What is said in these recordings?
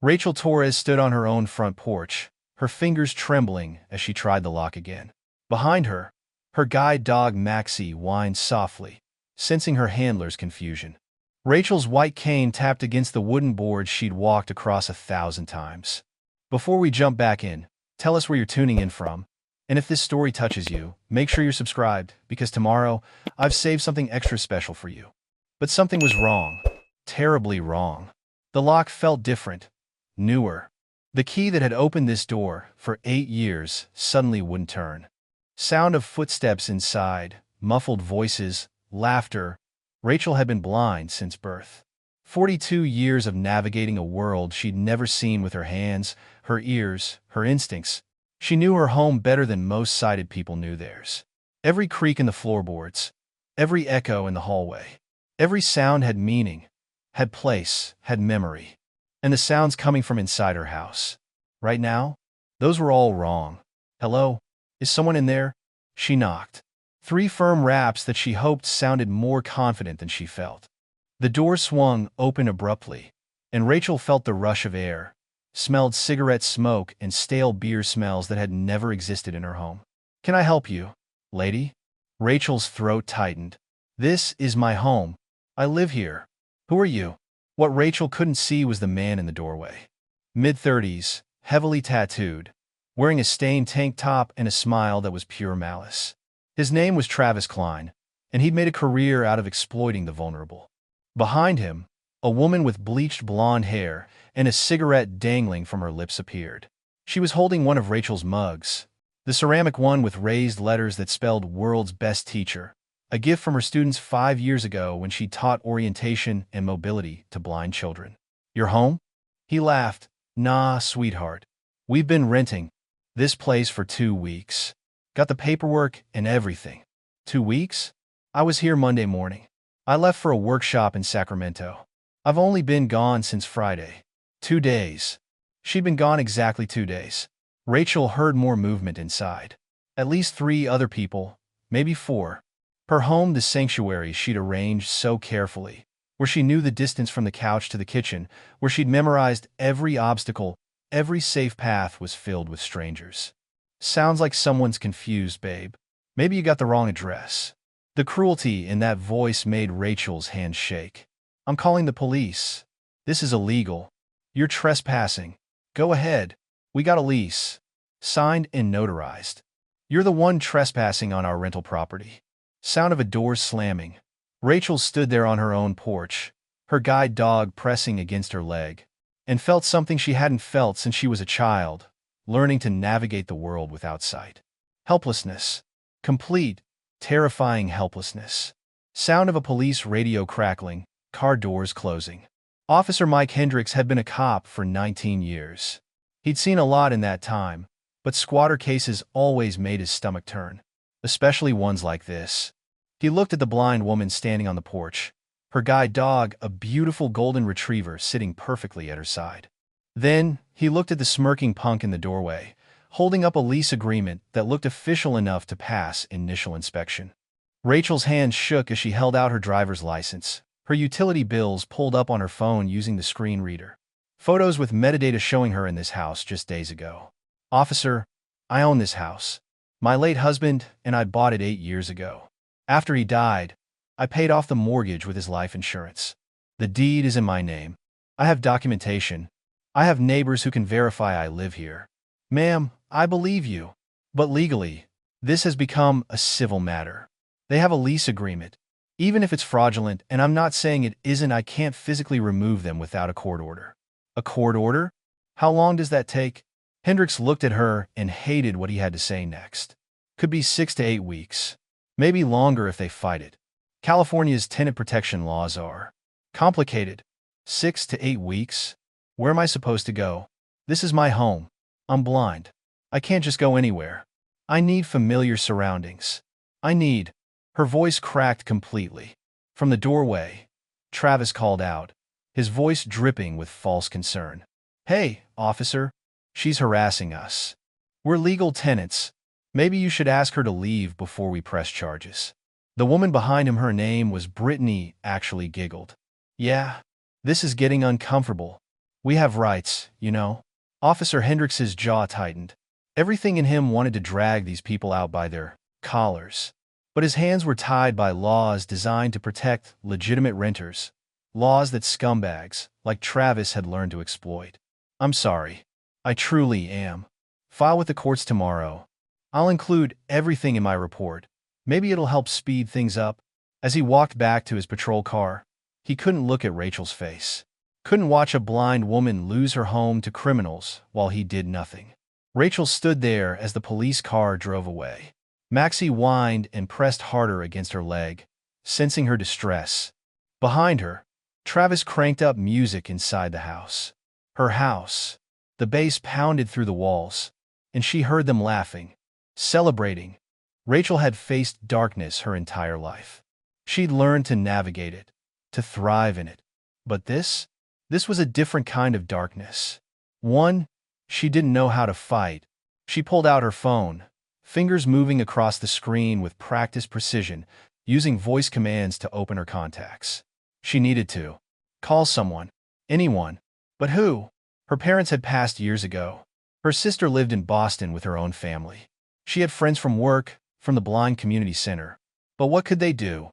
Rachel Torres stood on her own front porch, her fingers trembling as she tried the lock again. Behind her, her guide dog Maxie whined softly, sensing her handler's confusion. Rachel's white cane tapped against the wooden board she'd walked across 1,000 times. Before we jump back in, tell us where you're tuning in from. And if this story touches you, make sure you're subscribed, because tomorrow, I've saved something extra special for you. But something was wrong. Terribly wrong. The lock felt different. Newer. The key that had opened this door for 8 years suddenly wouldn't turn. Sound of footsteps inside, muffled voices, laughter. Rachel had been blind since birth. 42 years of navigating a world she'd never seen with her hands, her ears, her instincts. She knew her home better than most sighted people knew theirs. Every creak in the floorboards, every echo in the hallway, every sound had meaning, had place, had memory. And the sounds coming from inside her house. Right now, those were all wrong. Hello? Is someone in there? She knocked. 3 firm raps that she hoped sounded more confident than she felt. The door swung open abruptly, and Rachel felt the rush of air, smelled cigarette smoke and stale beer smells that had never existed in her home. Can I help you, lady? Rachel's throat tightened. This is my home. I live here. Who are you? What Rachel couldn't see was the man in the doorway. Mid-30s, heavily tattooed, wearing a stained tank top and a smile that was pure malice. His name was Travis Klein, and he'd made a career out of exploiting the vulnerable. Behind him, a woman with bleached blonde hair and a cigarette dangling from her lips appeared. She was holding one of Rachel's mugs, the ceramic one with raised letters that spelled "World's Best Teacher," a gift from her students 5 years ago when she taught orientation and mobility to blind children. Your home? He laughed. Nah, sweetheart. We've been renting this place for 2 weeks. Got the paperwork and everything. 2 weeks? I was here Monday morning. I left for a workshop in Sacramento. I've only been gone since Friday. 2 days. She'd been gone exactly 2 days. Rachel heard more movement inside. At least 3 other people, maybe 4. Her home, the sanctuary she'd arranged so carefully, where she knew the distance from the couch to the kitchen, where she'd memorized every obstacle, every safe path, was filled with strangers. Sounds like someone's confused, babe. Maybe you got the wrong address. The cruelty in that voice made Rachel's hands shake. I'm calling the police. This is illegal. You're trespassing. Go ahead. We got a lease. Signed and notarized. You're the one trespassing on our rental property. Sound of a door slamming. Rachel stood there on her own porch, her guide dog pressing against her leg, and felt something she hadn't felt since she was a child, learning to navigate the world without sight. Helplessness. Complete, terrifying helplessness. Sound of a police radio crackling, car doors closing. Officer Mike Hendricks had been a cop for 19 years. He'd seen a lot in that time, but squatter cases always made his stomach turn. Especially ones like this. He looked at the blind woman standing on the porch, her guide dog, a beautiful golden retriever, sitting perfectly at her side. Then, he looked at the smirking punk in the doorway, holding up a lease agreement that looked official enough to pass initial inspection. Rachel's hands shook as she held out her driver's license, her utility bills pulled up on her phone using the screen reader. Photos with metadata showing her in this house just days ago. Officer, I own this house. My late husband and I bought it 8 years ago. After he died, I paid off the mortgage with his life insurance. The deed is in my name. I have documentation. I have neighbors who can verify I live here. Ma'am, I believe you. But legally, this has become a civil matter. They have a lease agreement. Even if it's fraudulent, and I'm not saying it isn't, I can't physically remove them without a court order. A court order? How long does that take? Hendricks looked at her and hated what he had to say next. Could be 6 to 8 weeks. Maybe longer if they fight it. California's tenant protection laws are complicated. 6 to 8 weeks? Where am I supposed to go? This is my home. I'm blind. I can't just go anywhere. I need familiar surroundings. I need... Her voice cracked completely. From the doorway, Travis called out, his voice dripping with false concern. Hey, officer. She's harassing us. We're legal tenants. Maybe you should ask her to leave before we press charges. The woman behind him, her name was Brittany, actually giggled. Yeah, this is getting uncomfortable. We have rights, you know? Officer Hendricks's jaw tightened. Everything in him wanted to drag these people out by their collars. But his hands were tied by laws designed to protect legitimate renters, laws that scumbags like Travis had learned to exploit. I'm sorry. I truly am. File with the courts tomorrow. I'll include everything in my report. Maybe it'll help speed things up. As he walked back to his patrol car, he couldn't look at Rachel's face. Couldn't watch a blind woman lose her home to criminals while he did nothing. Rachel stood there as the police car drove away. Maxie whined and pressed harder against her leg, sensing her distress. Behind her, Travis cranked up music inside the house. Her house. The bass pounded through the walls, and she heard them laughing, celebrating. Rachel had faced darkness her entire life. She'd learned to navigate it, to thrive in it. But this was a different kind of darkness. One she didn't know how to fight. She pulled out her phone, fingers moving across the screen with practiced precision, using voice commands to open her contacts. She needed to call someone, anyone. But who? Her parents had passed years ago. Her sister lived in Boston with her own family. She had friends from work, from the blind community center. But what could they do?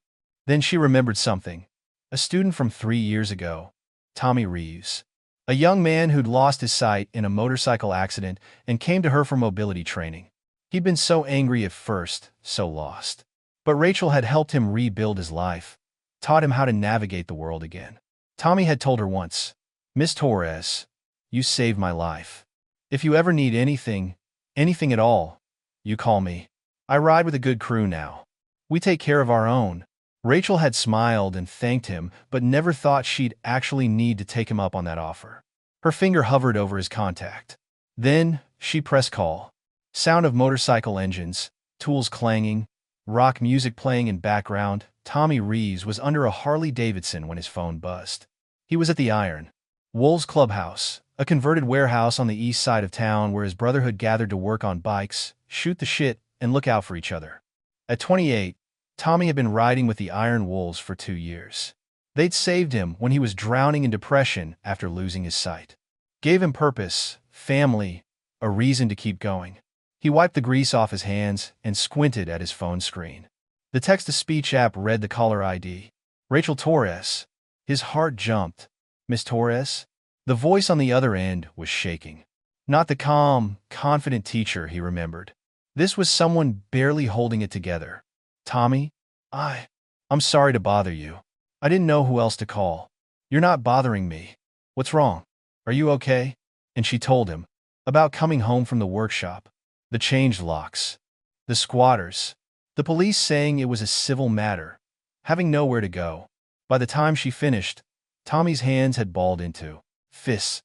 Then she remembered something. A student from 3 years ago, Tommy Reeves. A young man who'd lost his sight in a motorcycle accident and came to her for mobility training. He'd been so angry at first, so lost. But Rachel had helped him rebuild his life, taught him how to navigate the world again. Tommy had told her once, "Miss Torres, you saved my life. If you ever need anything at all, you call me. I ride with a good crew now. We take care of our own." Rachel had smiled and thanked him, but never thought she'd actually need to take him up on that offer. Her finger hovered over his contact. Then she pressed call. Sound of motorcycle engines, tools clanging, rock music playing in background. Tommy Reeves was under a Harley-Davidson when his phone buzzed. He was at the Iron Wolves Clubhouse, a converted warehouse on the east side of town where his brotherhood gathered to work on bikes, shoot the shit, and look out for each other. At 28, Tommy had been riding with the Iron Wolves for 2 years. They'd saved him when he was drowning in depression after losing his sight. Gave him purpose, family, a reason to keep going. He wiped the grease off his hands and squinted at his phone screen. The text-to-speech app read the caller ID. Rachel Torres. His heart jumped. "Miss Torres?" The voice on the other end was shaking. Not the calm, confident teacher he remembered. This was someone barely holding it together. "Tommy? I'm sorry to bother you. I didn't know who else to call. You're not bothering me. What's wrong? Are you okay?" And she told him about coming home from the workshop, the change locks, the squatters, the police saying it was a civil matter, having nowhere to go. By the time she finished, Tommy's hands had balled into fists.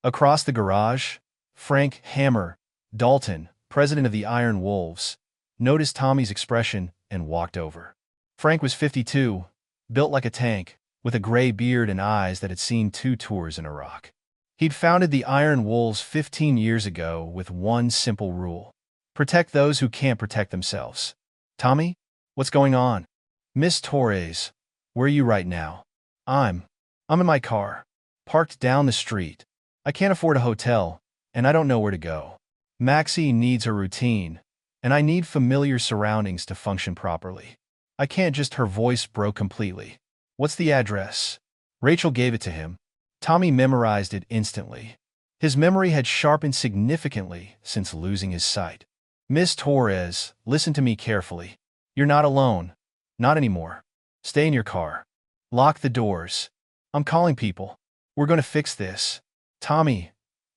Across the garage, Frank Hammer Dalton, president of the Iron Wolves, noticed Tommy's expression and walked over. Frank was 52, built like a tank, with a gray beard and eyes that had seen 2 tours in Iraq. He'd founded the Iron Wolves 15 years ago with one simple rule: protect those who can't protect themselves. "Tommy? What's going on?" "Miss Torres, where are you right now?" I'm in my car, parked down the street. I can't afford a hotel, and I don't know where to go. Maxie needs a routine, and I need familiar surroundings to function properly. I can't just..." Her voice broke completely. "What's the address?" Rachel gave it to him. Tommy memorized it instantly. His memory had sharpened significantly since losing his sight. "Miss Torres, listen to me carefully. You're not alone. Not anymore. Stay in your car. Lock the doors. I'm calling people. We're going to fix this. Tommy,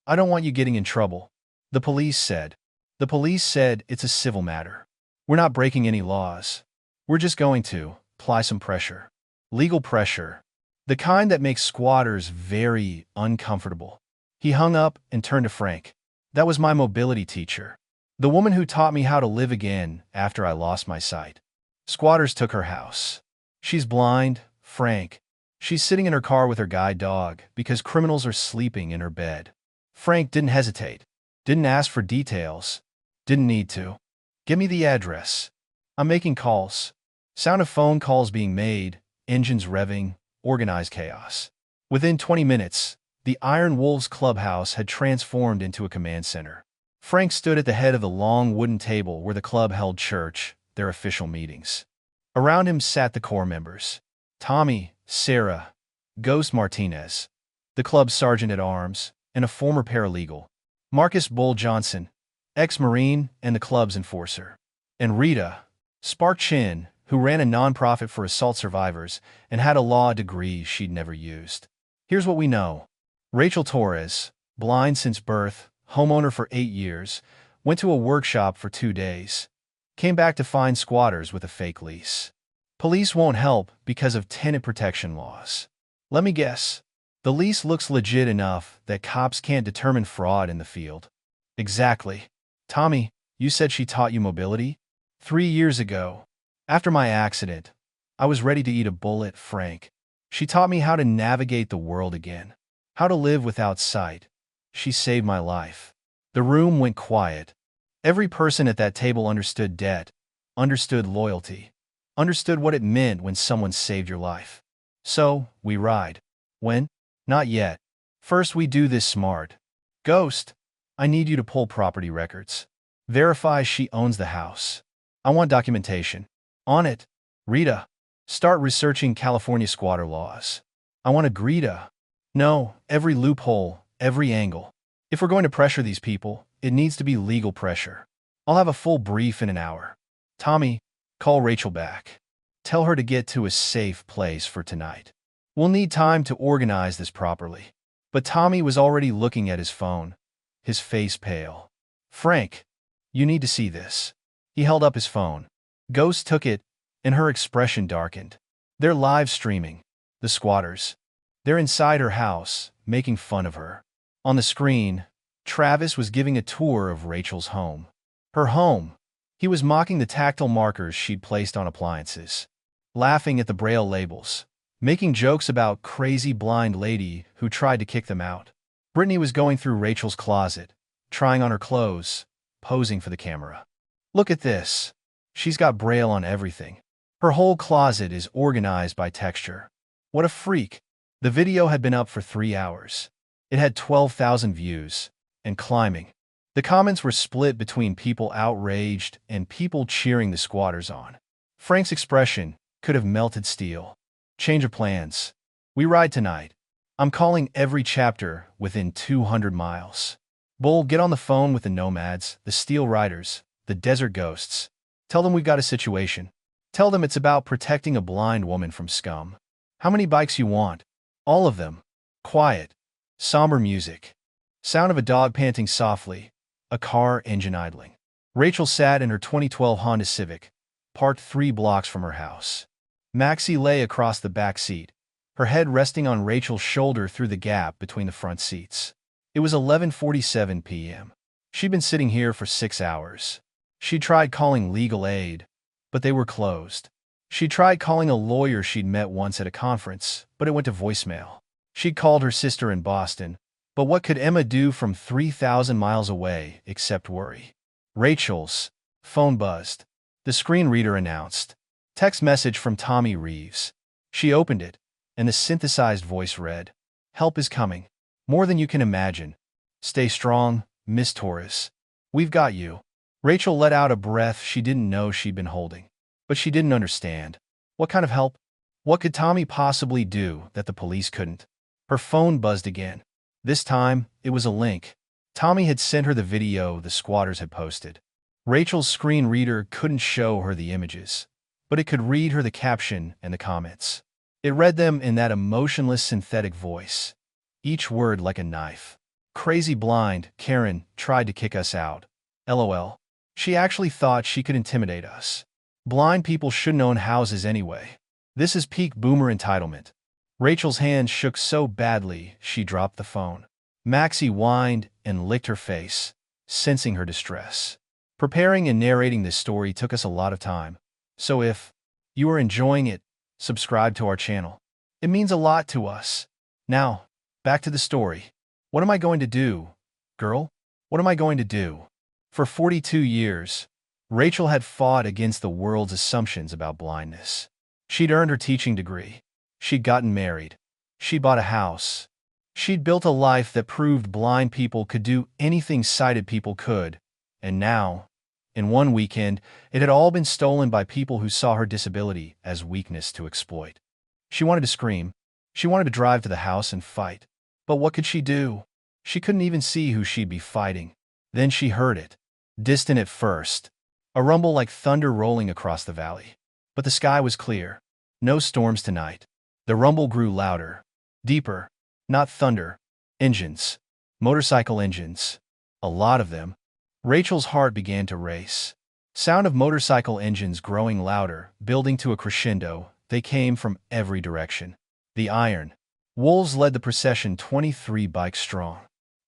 I don't want you getting in trouble." The police said it's a civil matter. "We're not breaking any laws. We're just going to apply some pressure. Legal pressure. The kind that makes squatters very uncomfortable." He hung up and turned to Frank. "That was my mobility teacher. The woman who taught me how to live again after I lost my sight. Squatters took her house. She's blind, Frank. She's sitting in her car with her guide dog because criminals are sleeping in her bed." Frank didn't hesitate. Didn't ask for details. Didn't need to. "Give me the address. I'm making calls." Sound of phone calls being made, engines revving, organized chaos. Within 20 minutes, The Iron Wolves clubhouse had transformed into a command center. Frank stood at the head of the long wooden table where the club held church, their official meetings. Around him sat the core members: Tommy, Sarah, Ghost Martinez, the club's sergeant-at-arms, and a former paralegal, Marcus Bull Johnson, ex-Marine and the club's enforcer, and Rita, Spark Chin, who ran a nonprofit for assault survivors and had a law degree she'd never used. Here's what we know. Rachel Torres, blind since birth, homeowner for 8 years, went to a workshop for 2 days, came back to find squatters with a fake lease. Police won't help because of tenant protection laws. Let me guess. The lease looks legit enough that cops can't determine fraud in the field. Exactly. Tommy, you said she taught you mobility? 3 years ago. After my accident, I was ready to eat a bullet, Frank. She taught me how to navigate the world again, how to live without sight. She saved my life. The room went quiet. Every person at that table understood debt, understood loyalty, understood what it meant when someone saved your life. So, we ride. When? Not yet. First we do this smart. Ghost, I need you to pull property records. Verify she owns the house. I want documentation. On it. Rita, start researching California squatter laws. I want a Greta. No, every loophole, every angle. If we're going to pressure these people, it needs to be legal pressure. I'll have a full brief in an hour. Tommy, call Rachel back. Tell her to get to a safe place for tonight. We'll need time to organize this properly. But Tommy was already looking at his phone, his face pale. Frank, you need to see this. He held up his phone. Ghost took it, and her expression darkened. They're live streaming. The squatters. They're inside her house, making fun of her. On the screen, Travis was giving a tour of Rachel's home. Her home. He was mocking the tactile markers she'd placed on appliances, laughing at the Braille labels, making jokes about crazy blind lady who tried to kick them out. Brittany was going through Rachel's closet, trying on her clothes, posing for the camera. Look at this. She's got Braille on everything. Her whole closet is organized by texture. What a freak. The video had been up for 3 hours. It had 12,000 views, and climbing. The comments were split between people outraged and people cheering the squatters on. Frank's expression could have melted steel. Change of plans. We ride tonight. I'm calling every chapter within 200 miles. Bull, get on the phone with the nomads, the steel riders, the desert ghosts. Tell them we've got a situation. Tell them it's about protecting a blind woman from scum. How many bikes you want? All of them. Quiet. Somber music. Sound of a dog panting softly. A car engine idling. Rachel sat in her 2012 Honda Civic, parked 3 blocks from her house. Maxie lay across the back seat, her head resting on Rachel's shoulder through the gap between the front seats. It was 11:47 p.m. She'd been sitting here for 6 hours. She tried calling legal aid, but they were closed. She tried calling a lawyer she'd met once at a conference, but it went to voicemail. She'd called her sister in Boston, but what could Emma do from 3,000 miles away except worry? Rachel's phone buzzed. The screen reader announced, "Text message from Tommy Reeves." She opened it, and the synthesized voice read, "Help is coming. More than you can imagine. Stay strong, Miss Torres. We've got you." Rachel let out a breath she didn't know she'd been holding. But she didn't understand. What kind of help? What could Tommy possibly do that the police couldn't? Her phone buzzed again. This time, it was a link. Tommy had sent her the video the squatters had posted. Rachel's screen reader couldn't show her the images, but it could read her the caption and the comments. It read them in that emotionless synthetic voice, each word like a knife. "Crazy blind, Karen, tried to kick us out. LOL. She actually thought she could intimidate us. Blind people shouldn't own houses anyway. This is peak boomer entitlement." Rachel's hand shook so badly she dropped the phone. Maxie whined and licked her face, sensing her distress. Preparing and narrating this story took us a lot of time, so if you are enjoying it, subscribe to our channel. It means a lot to us. Now, back to the story. What am I going to do, girl? What am I going to do? For 42 years, Rachel had fought against the world's assumptions about blindness. She'd earned her teaching degree. She'd gotten married. She'd bought a house. She'd built a life that proved blind people could do anything sighted people could, and now, in one weekend, it had all been stolen by people who saw her disability as weakness to exploit. She wanted to scream. She wanted to drive to the house and fight. But what could she do? She couldn't even see who she'd be fighting. Then she heard it. Distant at first. A rumble like thunder rolling across the valley. But the sky was clear. No storms tonight. The rumble grew louder. Deeper. Not thunder. Engines. Motorcycle engines. A lot of them. Rachel's heart began to race. Sound of motorcycle engines growing louder, building to a crescendo. They came from every direction. The Iron Wolves led the procession, 23 bikes strong.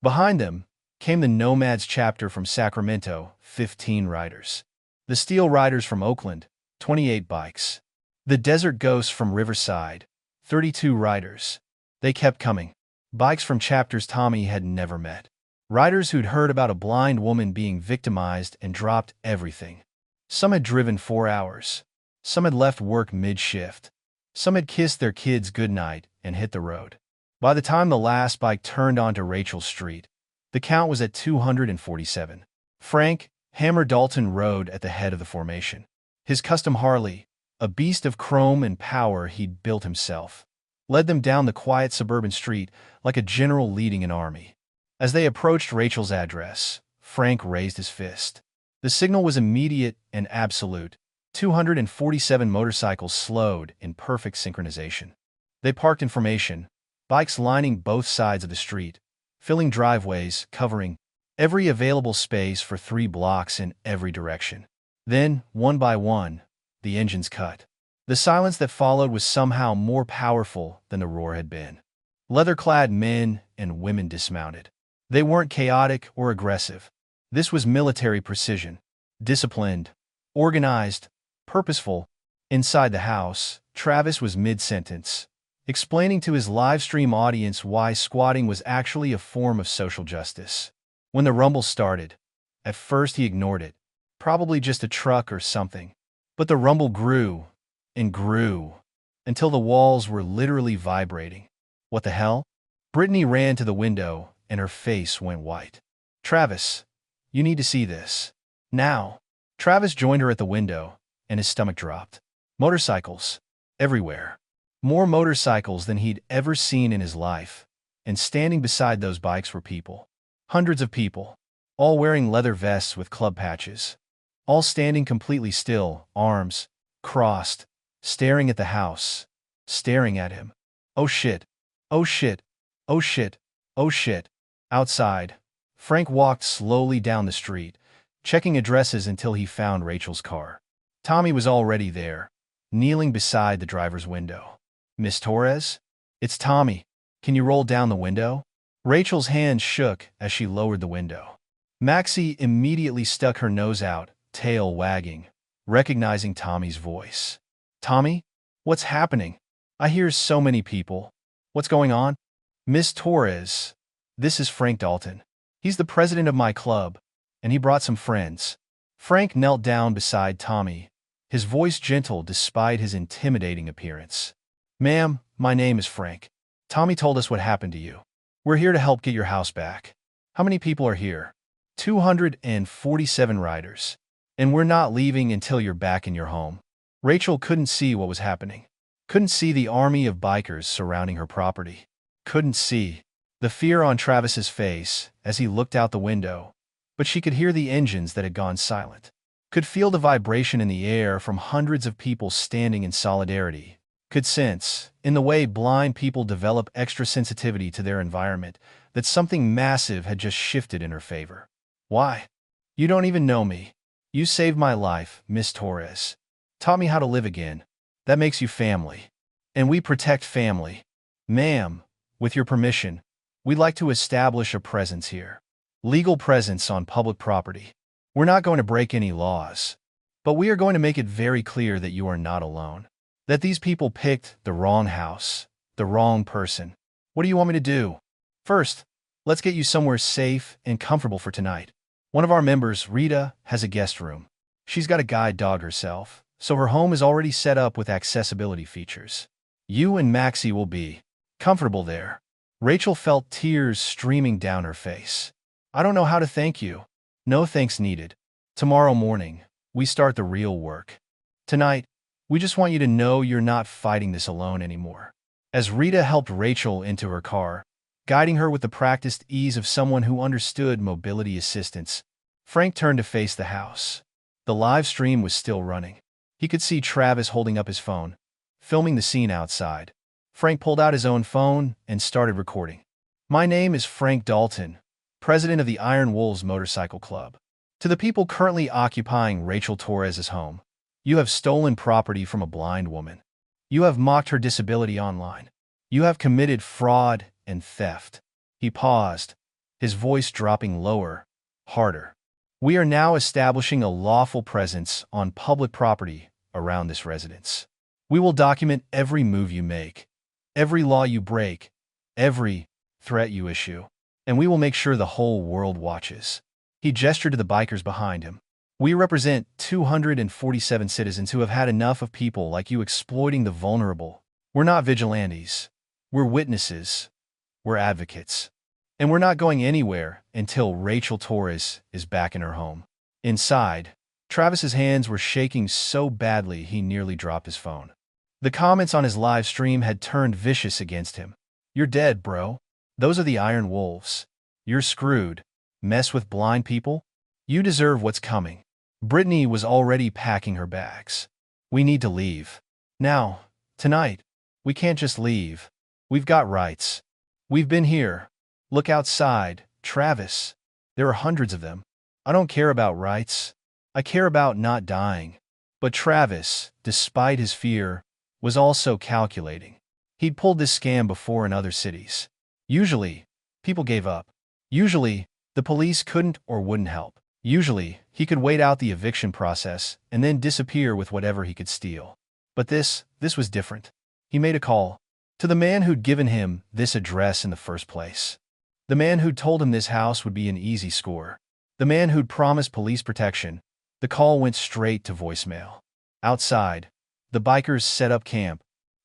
Behind them came the Nomads chapter from Sacramento, 15 riders. The Steel Riders from Oakland, 28 bikes. The Desert Ghosts from Riverside, 32 riders. They kept coming. Bikes from chapters Tommy had never met. Riders who'd heard about a blind woman being victimized and dropped everything. Some had driven 4 hours. Some had left work mid-shift. Some had kissed their kids goodnight and hit the road. By the time the last bike turned onto Rachel's street, the count was at 247. Frank Hammer Dalton rode at the head of the formation. His custom Harley, a beast of chrome and power he'd built himself, led them down the quiet suburban street like a general leading an army. As they approached Rachel's address, Frank raised his fist. The signal was immediate and absolute. 247 motorcycles slowed in perfect synchronization. They parked in formation, bikes lining both sides of the street, filling driveways, covering every available space for 3 blocks in every direction. Then, one by one, the engines cut. The silence that followed was somehow more powerful than the roar had been. Leather-clad men and women dismounted. They weren't chaotic or aggressive. This was military precision. Disciplined, organized, purposeful. Inside the house, Travis was mid-sentence, explaining to his live-stream audience why squatting was actually a form of social justice. When the rumble started, at first he ignored it, probably just a truck or something. But the rumble grew and grew until the walls were literally vibrating. What the hell? Brittany ran to the window and her face went white. Travis, you need to see this. Now. Travis joined her at the window, and his stomach dropped. Motorcycles. Everywhere. More motorcycles than he'd ever seen in his life. And standing beside those bikes were people. Hundreds of people. All wearing leather vests with club patches. All standing completely still, arms crossed, staring at the house. Staring at him. Oh shit. Oh shit. Oh shit. Oh shit. Outside, Frank walked slowly down the street, checking addresses until he found Rachel's car. Tommy was already there, kneeling beside the driver's window. Miss Torres? It's Tommy. Can you roll down the window? Rachel's hand shook as she lowered the window. Maxie immediately stuck her nose out, tail wagging, recognizing Tommy's voice. Tommy? What's happening? I hear so many people. What's going on? Miss Torres, this is Frank Dalton. He's the president of my club, and he brought some friends. Frank knelt down beside Tommy, his voice gentle despite his intimidating appearance. Ma'am, my name is Frank. Tommy told us what happened to you. We're here to help get your house back. How many people are here? 247 riders. And we're not leaving until you're back in your home. Rachel couldn't see what was happening. Couldn't see the army of bikers surrounding her property. Couldn't see the fear on Travis's face as he looked out the window, but she could hear the engines that had gone silent. Could feel the vibration in the air from hundreds of people standing in solidarity. Could sense, in the way blind people develop extra sensitivity to their environment, that something massive had just shifted in her favor. Why? You don't even know me. You saved my life, Miss Torres. Taught me how to live again. That makes you family. And we protect family. Ma'am, with your permission, we'd like to establish a presence here. Legal presence on public property. We're not going to break any laws, but we are going to make it very clear that you are not alone. That these people picked the wrong house, the wrong person. What do you want me to do? First, let's get you somewhere safe and comfortable for tonight. One of our members, Rita, has a guest room. She's got a guide dog herself, so her home is already set up with accessibility features. You and Maxie will be comfortable there. Rachel felt tears streaming down her face. I don't know how to thank you. No thanks needed. Tomorrow morning, we start the real work. Tonight, we just want you to know you're not fighting this alone anymore. As Rita helped Rachel into her car, guiding her with the practiced ease of someone who understood mobility assistance, Frank turned to face the house. The live stream was still running. He could see Travis holding up his phone, filming the scene outside. Frank pulled out his own phone and started recording. My name is Frank Dalton, president of the Iron Wolves Motorcycle Club. To the people currently occupying Rachel Torres' home, you have stolen property from a blind woman. You have mocked her disability online. You have committed fraud and theft. He paused, his voice dropping lower, harder. We are now establishing a lawful presence on public property around this residence. We will document every move you make, every law you break, every threat you issue, and we will make sure the whole world watches. He gestured to the bikers behind him. We represent 247 citizens who have had enough of people like you exploiting the vulnerable. We're not vigilantes. We're witnesses. We're advocates. And we're not going anywhere until Rachel Torres is back in her home. Inside, Travis's hands were shaking so badly he nearly dropped his phone. The comments on his live stream had turned vicious against him. You're dead, bro. Those are the Iron Wolves. You're screwed. Mess with blind people? You deserve what's coming. Brittany was already packing her bags. We need to leave. Now, tonight. We can't just leave. We've got rights. We've been here. Look outside, Travis. There are hundreds of them. I don't care about rights. I care about not dying. But Travis, despite his fear, was also calculating. He'd pulled this scam before in other cities. Usually, people gave up. Usually, the police couldn't or wouldn't help. Usually, he could wait out the eviction process and then disappear with whatever he could steal. But this was different. He made a call to the man who'd given him this address in the first place. The man who'd told him this house would be an easy score. The man who'd promised police protection. The call went straight to voicemail. Outside, the bikers set up camp.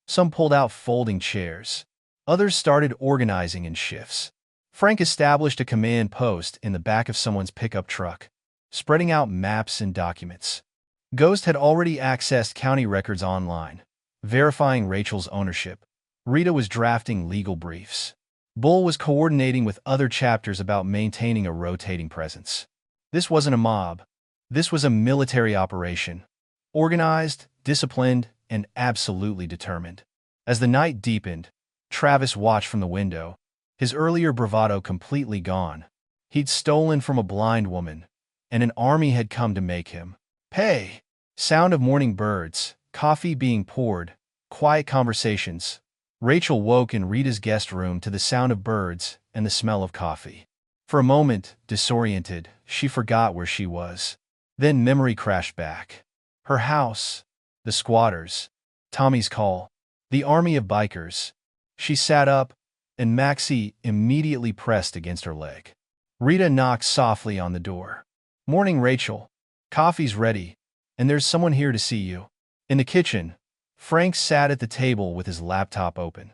Some pulled out folding chairs. Others started organizing in shifts. Frank established a command post in the back of someone's pickup truck, spreading out maps and documents. Ghost had already accessed county records online, verifying Rachel's ownership. Rita was drafting legal briefs. Bull was coordinating with other chapters about maintaining a rotating presence. This wasn't a mob. This was a military operation. Organized, disciplined, and absolutely determined. As the night deepened, Travis watched from the window, his earlier bravado completely gone. He'd stolen from a blind woman, and an army had come to make him pay. Sound of morning birds, coffee being poured, quiet conversations. Rachel woke in Rita's guest room to the sound of birds and the smell of coffee. For a moment, disoriented, she forgot where she was. Then memory crashed back. Her house, the squatters, Tommy's call, the army of bikers. She sat up, and Maxie immediately pressed against her leg. Rita knocked softly on the door. Morning, Rachel. Coffee's ready, and there's someone here to see you. In the kitchen, Frank sat at the table with his laptop open.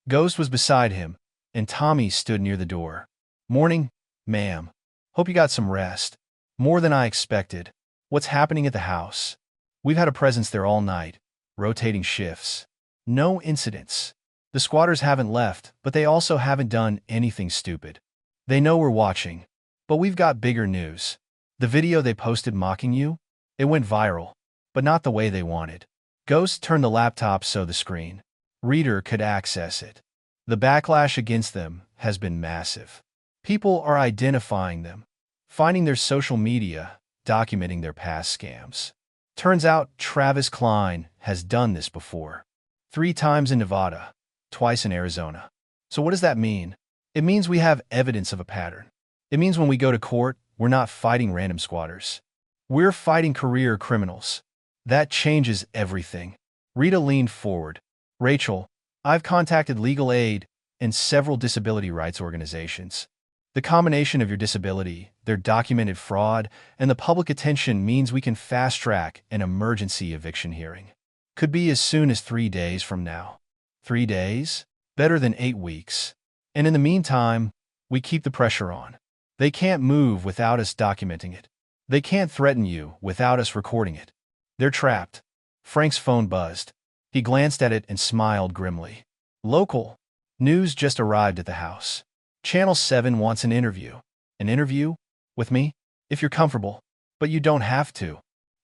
Ghost was beside him, and Tommy stood near the door. Morning, ma'am. Hope you got some rest. More than I expected. What's happening at the house? We've had a presence there all night, rotating shifts. No incidents. The squatters haven't left, but they also haven't done anything stupid. They know we're watching. But we've got bigger news. The video they posted mocking you? It went viral, but not the way they wanted. Ghost turned the laptop so the screen reader could access it. The backlash against them has been massive. People are identifying them, finding their social media, documenting their past scams. Turns out Travis Klein has done this before. 3 times in Nevada, twice in Arizona. So what does that mean? It means we have evidence of a pattern. It means when we go to court, we're not fighting random squatters. We're fighting career criminals. That changes everything. Rita leaned forward. Rachel, I've contacted legal aid and several disability rights organizations. The combination of your disability, their documented fraud, and the public attention means we can fast-track an emergency eviction hearing. Could be as soon as 3 days from now. 3 days? Better than 8 weeks. And in the meantime, we keep the pressure on. They can't move without us documenting it. They can't threaten you without us recording it. They're trapped. Frank's phone buzzed. He glanced at it and smiled grimly. Local. News just arrived at the house. Channel 7 wants an interview. An interview? With me? If you're comfortable. But you don't have to.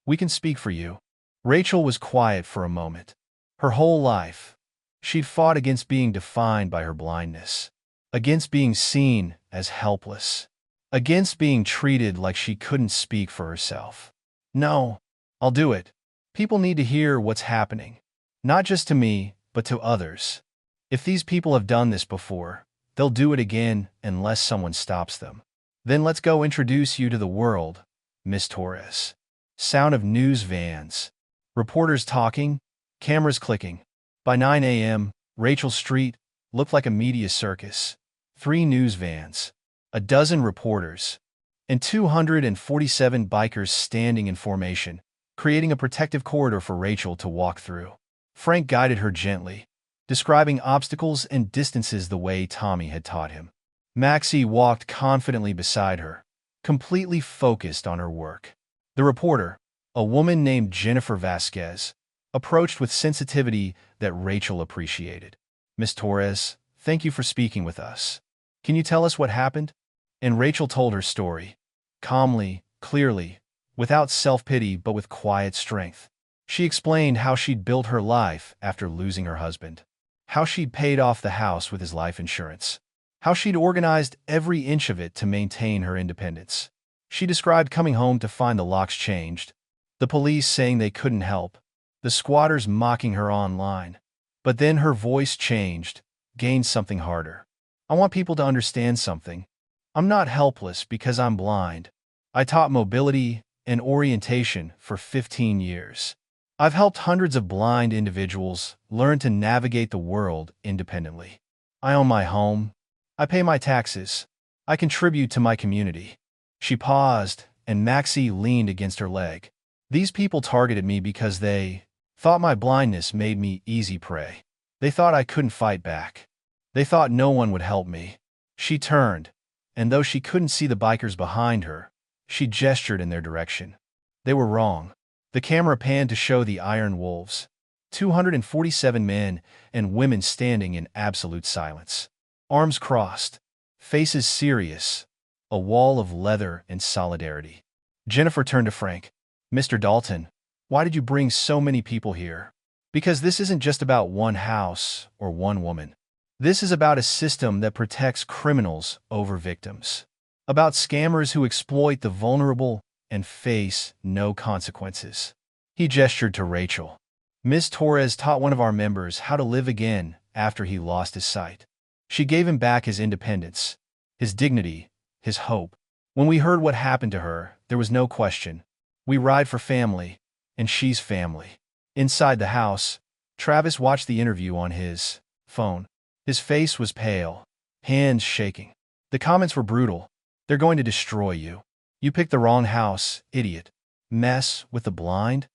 We can speak for you. Rachel was quiet for a moment. Her whole life, she'd fought against being defined by her blindness, against being seen as helpless, against being treated like she couldn't speak for herself. No, I'll do it. People need to hear what's happening. Not just to me, but to others. If these people have done this before, they'll do it again unless someone stops them. Then let's go introduce you to the world, Miss Torres. Sound of news vans. Reporters talking, cameras clicking. By 9 a.m., Rachel Street looked like a media circus. 3 news vans, a dozen reporters, and 247 bikers standing in formation, creating a protective corridor for Rachel to walk through. Frank guided her gently, describing obstacles and distances the way Tommy had taught him. Maxie walked confidently beside her, completely focused on her work. The reporter, a woman named Jennifer Vasquez, approached with sensitivity that Rachel appreciated. Miss Torres, thank you for speaking with us. Can you tell us what happened? And Rachel told her story, calmly, clearly, without self-pity but with quiet strength. She explained how she'd built her life after losing her husband, how she'd paid off the house with his life insurance, how she'd organized every inch of it to maintain her independence. She described coming home to find the locks changed, the police saying they couldn't help, the squatters mocking her online. But then her voice changed, gained something harder. I want people to understand something. I'm not helpless because I'm blind. I taught mobility and orientation for 15 years. I've helped hundreds of blind individuals learn to navigate the world independently. I own my home. I pay my taxes. I contribute to my community. She paused, and Maxie leaned against her leg. These people targeted me because they thought my blindness made me easy prey. They thought I couldn't fight back. They thought no one would help me. She turned, and though she couldn't see the bikers behind her, she gestured in their direction. They were wrong. The camera panned to show the Iron Wolves, 247 men and women standing in absolute silence. Arms crossed, faces serious, a wall of leather and solidarity. Jennifer turned to Frank. Mr. Dalton, why did you bring so many people here? Because this isn't just about one house or one woman. This is about a system that protects criminals over victims. About scammers who exploit the vulnerable and face no consequences. He gestured to Rachel. Miss Torres taught one of our members how to live again after he lost his sight. She gave him back his independence, his dignity, his hope. When we heard what happened to her, there was no question. We ride for family, and she's family. Inside the house, Travis watched the interview on his phone. His face was pale, hands shaking. The comments were brutal. They're going to destroy you. You picked the wrong house, idiot. Mess with the blind?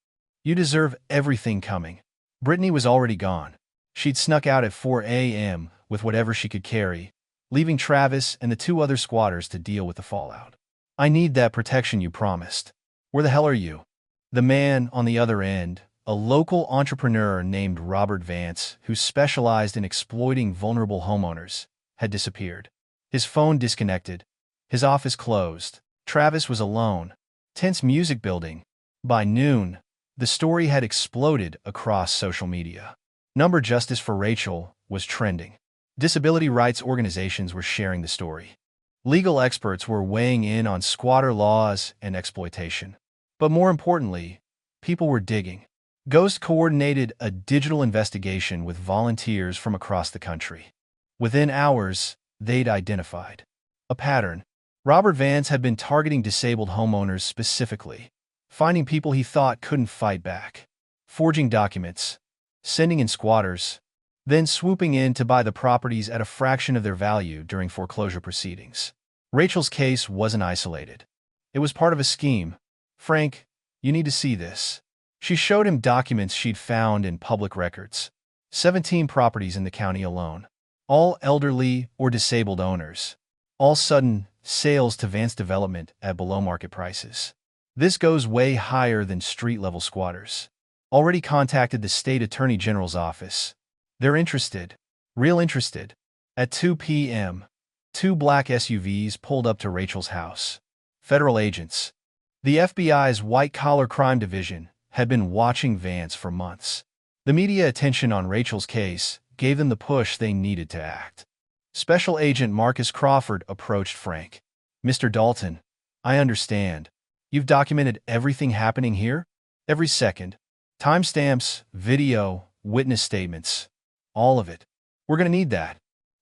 You deserve everything coming. Brittany was already gone. She'd snuck out at 4 a.m. with whatever she could carry, leaving Travis and the 2 other squatters to deal with the fallout. I need that protection you promised. Where the hell are you? The man on the other end, a local entrepreneur named Robert Vance, who specialized in exploiting vulnerable homeowners, had disappeared. His phone disconnected, his office closed. Travis was alone. Tense music building. By noon, the story had exploded across social media. Number Justice for Rachel was trending. Disability rights organizations were sharing the story. Legal experts were weighing in on squatter laws and exploitation. But more importantly, people were digging. Ghost coordinated a digital investigation with volunteers from across the country. Within hours, they'd identified a pattern. Robert Vance had been targeting disabled homeowners specifically, finding people he thought couldn't fight back, forging documents, sending in squatters, then swooping in to buy the properties at a fraction of their value during foreclosure proceedings. Rachel's case wasn't isolated. It was part of a scheme. Frank, you need to see this. She showed him documents she'd found in public records. 17 properties in the county alone. all elderly or disabled owners. All sudden, sales to Vance Development at below-market prices. This goes way higher than street-level squatters. Already contacted the state attorney general's office. They're interested. Real interested. At 2 p.m., 2 black SUVs pulled up to Rachel's house. Federal agents. The FBI's white-collar crime division had been watching Vance for months. The media attention on Rachel's case gave them the push they needed to act. Special Agent Marcus Crawford approached Frank. "Mr. Dalton, I understand. You've documented everything happening here? Every second. Timestamps, video, witness statements. All of it. We're going to need that.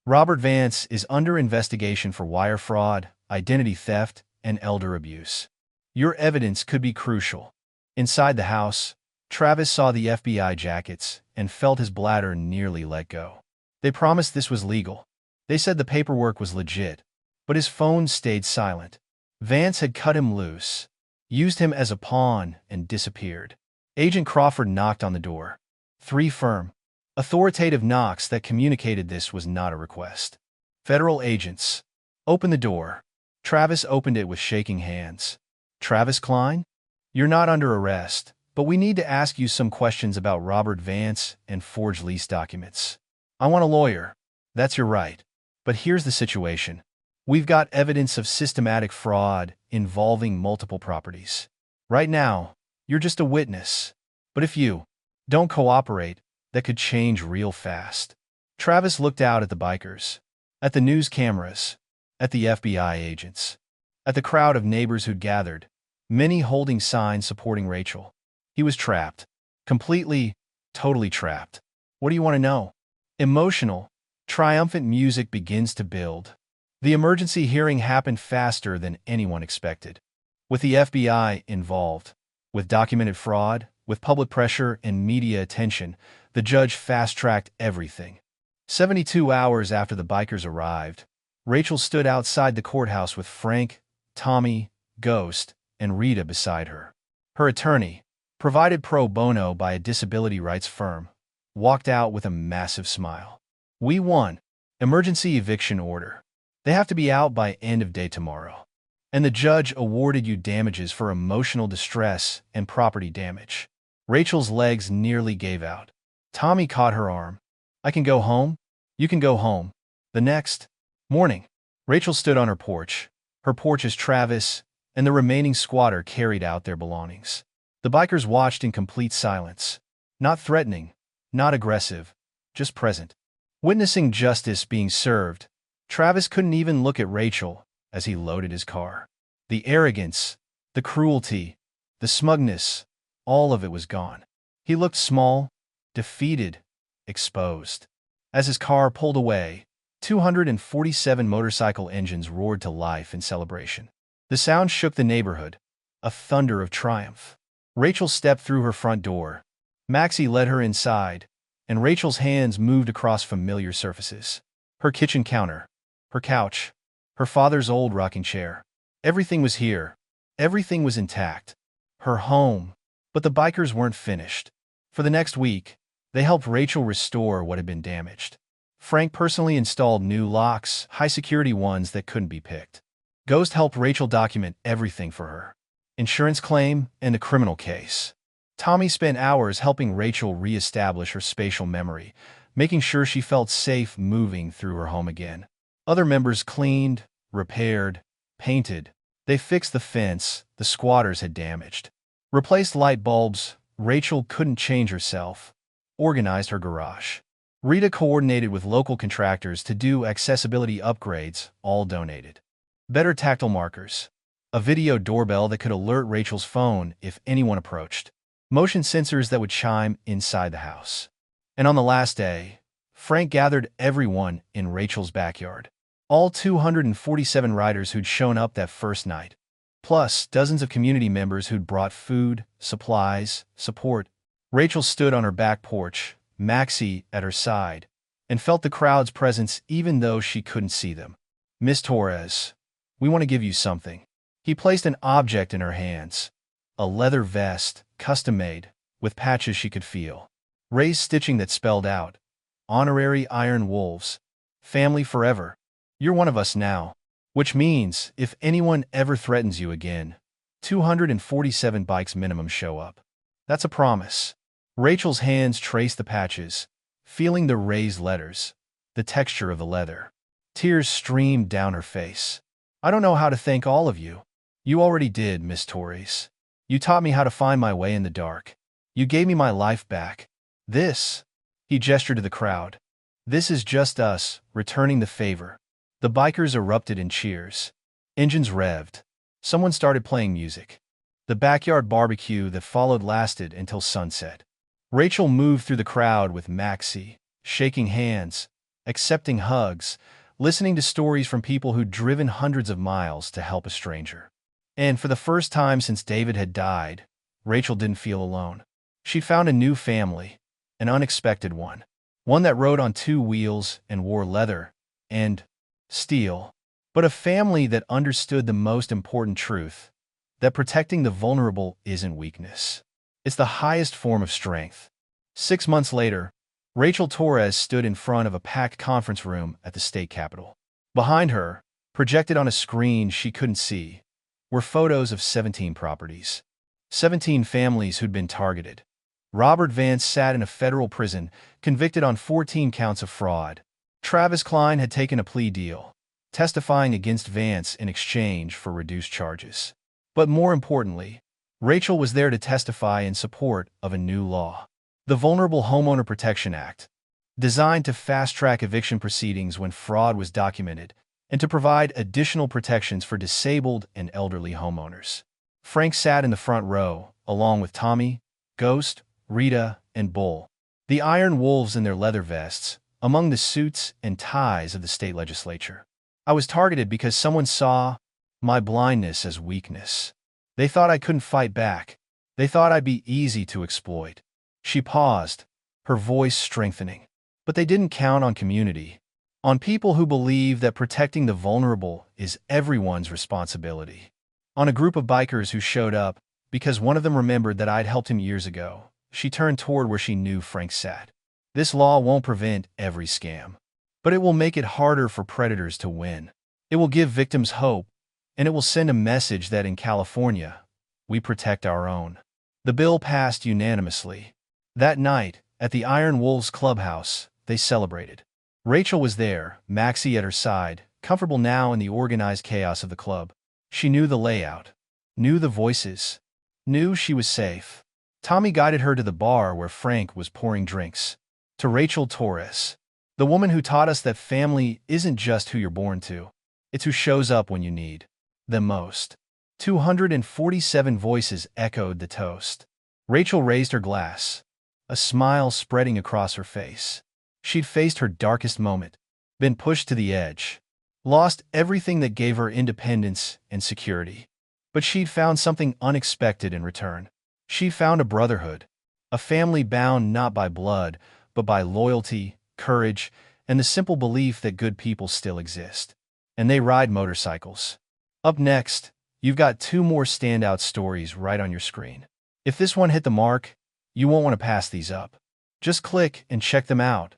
Robert Vance is under investigation for wire fraud, identity theft, and elder abuse. Your evidence could be crucial." Inside the house, Travis saw the FBI jackets and felt his bladder nearly let go. They promised this was legal. They said the paperwork was legit, but his phone stayed silent. Vance had cut him loose, used him as a pawn, and disappeared. Agent Crawford knocked on the door. 3 firm, authoritative knocks that communicated this was not a request. Federal agents. "Open the door." Travis opened it with shaking hands. "Travis Klein? You're not under arrest, but we need to ask you some questions about Robert Vance and forged lease documents." "I want a lawyer." "That's your right. But here's the situation. We've got evidence of systematic fraud involving multiple properties. Right now, you're just a witness. But if you don't cooperate, that could change real fast." Travis looked out at the bikers, at the news cameras, at the FBI agents, at the crowd of neighbors who'd gathered, many holding signs supporting Rachel. He was trapped. Completely, totally trapped. "What do you want to know?" Emotional, triumphant music begins to build. The emergency hearing happened faster than anyone expected. With the FBI involved, with documented fraud, with public pressure and media attention, the judge fast-tracked everything. 72 hours after the bikers arrived, Rachel stood outside the courthouse with Frank, Tommy, Ghost, and Rita beside her. Her attorney, provided pro bono by a disability rights firm, walked out with a massive smile. "We won. Emergency eviction order. They have to be out by end of day tomorrow. And the judge awarded you damages for emotional distress and property damage." Rachel's legs nearly gave out. Tommy caught her arm. "I can go home? You can go home." The next morning, Rachel stood on her porch. Her porch as Travis and the remaining squatter carried out their belongings. The bikers watched in complete silence. Not threatening, not aggressive, just present. Witnessing justice being served, Travis couldn't even look at Rachel as he loaded his car. The arrogance, the cruelty, the smugness, all of it was gone. He looked small, defeated, exposed. As his car pulled away, 247 motorcycle engines roared to life in celebration. The sound shook the neighborhood, a thunder of triumph. Rachel stepped through her front door. Maxie led her inside, and Rachel's hands moved across familiar surfaces. Her kitchen counter, her couch, her father's old rocking chair. Everything was here. Everything was intact. Her home. But the bikers weren't finished. For the next week, they helped Rachel restore what had been damaged. Frank personally installed new locks, high-security ones that couldn't be picked. Ghost helped Rachel document everything for her. Insurance claim and the criminal case. Tommy spent hours helping Rachel re-establish her spatial memory, making sure she felt safe moving through her home again. Other members cleaned, repaired, painted. They fixed the fence the squatters had damaged. Replaced light bulbs Rachel couldn't change herself. Organized her garage. Rita coordinated with local contractors to do accessibility upgrades, all donated. Better tactile markers. A video doorbell that could alert Rachel's phone if anyone approached. Motion sensors that would chime inside the house. And on the last day, Frank gathered everyone in Rachel's backyard. All 247 riders who'd shown up that first night. Plus dozens of community members who'd brought food, supplies, support. Rachel stood on her back porch, Maxie at her side, and felt the crowd's presence even though she couldn't see them. "Miss Torres, we want to give you something." He placed an object in her hands. A leather vest, custom-made, with patches she could feel. Raised stitching that spelled out, "Honorary Iron Wolves." Family forever. You're one of us now. Which means, if anyone ever threatens you again, 247 bikes minimum show up. That's a promise. Rachel's hands traced the patches, feeling the raised letters, the texture of the leather. Tears streamed down her face. I don't know how to thank all of you. You already did, Miss Torres. You taught me how to find my way in the dark. You gave me my life back. This, he gestured to the crowd. This is just us, returning the favor. The bikers erupted in cheers. Engines revved. Someone started playing music. The backyard barbecue that followed lasted until sunset. Rachel moved through the crowd with Maxie, shaking hands, accepting hugs, listening to stories from people who'd driven hundreds of miles to help a stranger. And for the first time since David had died, Rachel didn't feel alone. She'd found a new family, an unexpected one that rode on two wheels and wore leather and steel, but a family that understood the most important truth, that protecting the vulnerable isn't weakness. It's the highest form of strength. 6 months later, Rachel Torres stood in front of a packed conference room at the state capitol. Behind her, projected on a screen she couldn't see, were photos of 17 properties. 17 families who'd been targeted. Robert Vance sat in a federal prison, convicted on 14 counts of fraud. Travis Klein had taken a plea deal, testifying against Vance in exchange for reduced charges. But more importantly, Rachel was there to testify in support of a new law, the Vulnerable Homeowner Protection Act, designed to fast-track eviction proceedings when fraud was documented and to provide additional protections for disabled and elderly homeowners. Frank sat in the front row, along with Tommy, Ghost, Rita, and Bull, the iron wolves in their leather vests, among the suits and ties of the state legislature. I was targeted because someone saw my blindness as weakness. They thought I couldn't fight back. They thought I'd be easy to exploit. She paused, her voice strengthening. But they didn't count on community, on people who believe that protecting the vulnerable is everyone's responsibility. On a group of bikers who showed up because one of them remembered that I'd helped him years ago. She turned toward where she knew Frank sat. This law won't prevent every scam, but it will make it harder for predators to win. It will give victims hope, and it will send a message that in California, we protect our own. The bill passed unanimously. That night, at the Iron Wolves clubhouse, they celebrated. Rachel was there, Maxie at her side, comfortable now in the organized chaos of the club. She knew the layout, knew the voices, knew she was safe. Tommy guided her to the bar where Frank was pouring drinks. To Rachel Torres, the woman who taught us that family isn't just who you're born to, it's who shows up when you need them most. 247 voices echoed the toast. Rachel raised her glass, a smile spreading across her face. She'd faced her darkest moment, been pushed to the edge, lost everything that gave her independence and security. But she'd found something unexpected in return. She'd found a brotherhood, a family bound not by blood, but by loyalty, courage, and the simple belief that good people still exist. And they ride motorcycles. Up next, you've got 2 more standout stories right on your screen. If this one hit the mark, you won't want to pass these up. Just click and check them out.